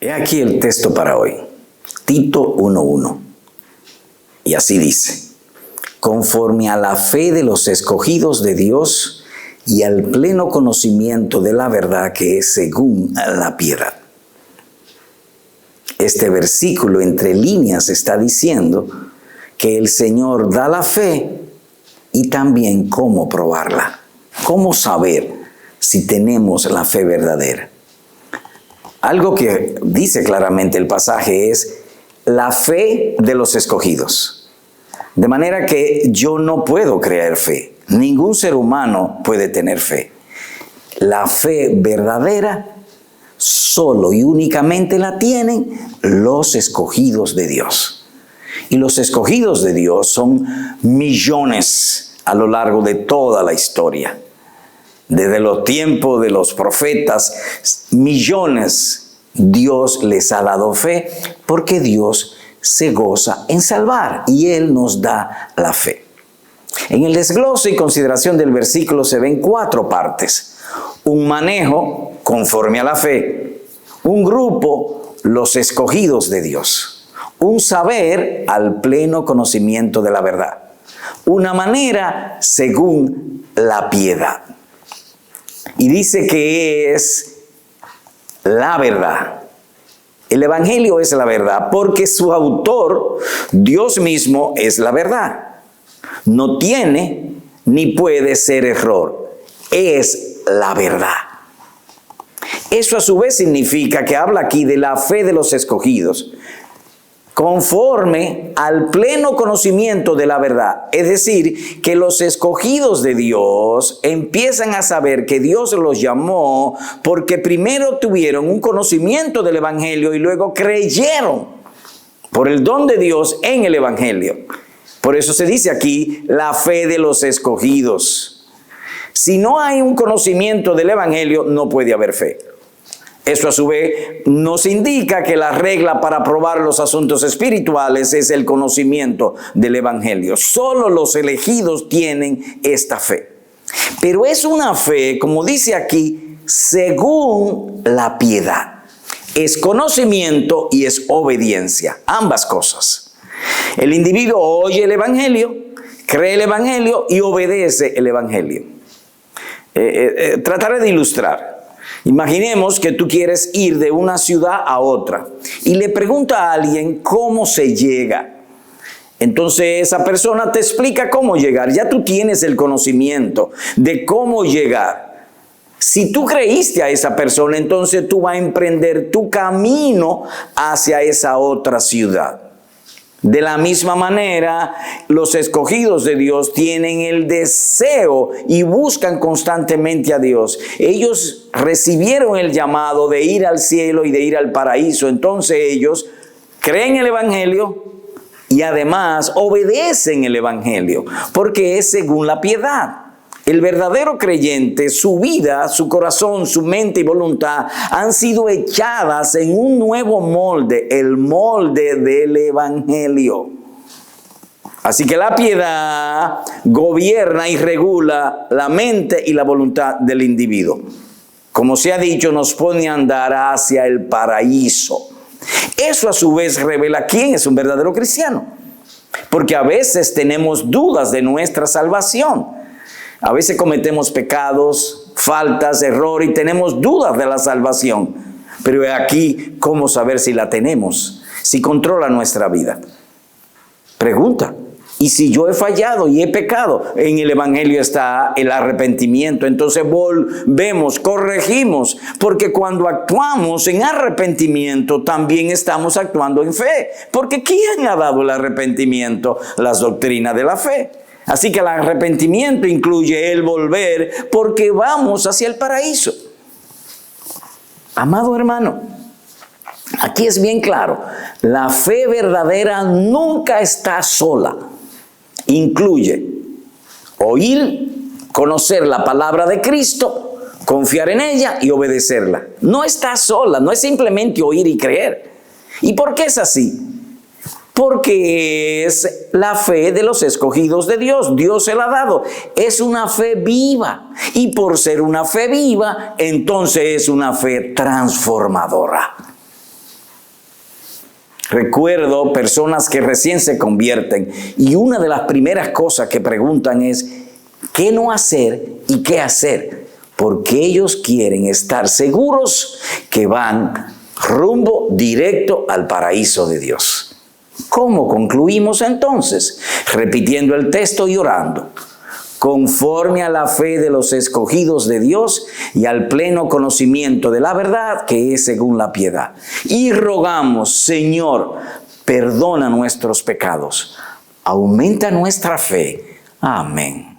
He aquí el texto para hoy, Tito 1:1. Y así dice: conforme a la fe de los escogidos de Dios y al pleno conocimiento de la verdad que es según la piedad. Este versículo entre líneas está diciendo que el Señor da la fe y también cómo probarla. Cómo saber si tenemos la fe verdadera. Algo que dice claramente el pasaje es la fe de los escogidos. De manera que yo no puedo creer fe. Ningún ser humano puede tener fe. La fe verdadera solo y únicamente la tienen los escogidos de Dios. Y los escogidos de Dios son millones a lo largo de toda la historia. Desde los tiempos de los profetas, millones, Dios les ha dado fe porque Dios se goza en salvar y Él nos da la fe. En el desglose y consideración del versículo se ven 4 partes. Un manejo conforme a la fe, un grupo, los escogidos de Dios, un saber al pleno conocimiento de la verdad, una manera según la piedad. Y dice que es la verdad. El Evangelio es la verdad porque su autor, Dios mismo, es la verdad. No tiene ni puede ser error. Es la verdad. Eso a su vez significa que habla aquí de la fe de los escogidos, conforme al pleno conocimiento de la verdad. Es decir, que los escogidos de Dios empiezan a saber que Dios los llamó porque primero tuvieron un conocimiento del Evangelio y luego creyeron por el don de Dios en el Evangelio. Por eso se dice aquí la fe de los escogidos. Si no hay un conocimiento del Evangelio, no puede haber fe. Eso a su vez nos indica que la regla para probar los asuntos espirituales es el conocimiento del Evangelio. Solo los elegidos tienen esta fe. Pero es una fe, como dice aquí, según la piedad. Es conocimiento y es obediencia, ambas cosas. El individuo oye el Evangelio, cree el Evangelio y obedece el Evangelio. Trataré de ilustrar. Imaginemos que tú quieres ir de una ciudad a otra y le pregunta a alguien cómo se llega. Entonces esa persona te explica cómo llegar. Ya tú tienes el conocimiento de cómo llegar. Si tú creíste a esa persona, entonces tú vas a emprender tu camino hacia esa otra ciudad. De la misma manera, los escogidos de Dios tienen el deseo y buscan constantemente a Dios. Ellos recibieron el llamado de ir al cielo y de ir al paraíso. Entonces ellos creen el Evangelio y además obedecen el Evangelio, porque es según la piedad. El verdadero creyente, su vida, su corazón, su mente y voluntad han sido echadas en un nuevo molde, el molde del Evangelio. Así que la piedad gobierna y regula la mente y la voluntad del individuo. Como se ha dicho, nos pone a andar hacia el paraíso. Eso a su vez revela quién es un verdadero cristiano. Porque a veces tenemos dudas de nuestra salvación. A veces cometemos pecados, faltas, errores y tenemos dudas de la salvación. Pero aquí, ¿cómo saber si la tenemos? Si controla nuestra vida. Pregunta. Y si yo he fallado y he pecado, en el Evangelio está el arrepentimiento. Entonces volvemos, corregimos, porque cuando actuamos en arrepentimiento, también estamos actuando en fe. Porque ¿quién ha dado el arrepentimiento? Las doctrinas de la fe. Así que el arrepentimiento incluye el volver porque vamos hacia el paraíso. Amado hermano, aquí es bien claro, la fe verdadera nunca está sola. Incluye oír, conocer la palabra de Cristo, confiar en ella y obedecerla. No está sola, no es simplemente oír y creer. ¿Y por qué es así? Porque es la fe de los escogidos de Dios. Dios se la ha dado. Es una fe viva. Y por ser una fe viva, entonces es una fe transformadora. Recuerdo personas que recién se convierten y una de las primeras cosas que preguntan es ¿qué no hacer y qué hacer? Porque ellos quieren estar seguros que van rumbo directo al paraíso de Dios. ¿Cómo concluimos entonces? Repitiendo el texto y orando. Conforme a la fe de los escogidos de Dios y al pleno conocimiento de la verdad que es según la piedad. Y rogamos, Señor, perdona nuestros pecados, aumenta nuestra fe. Amén.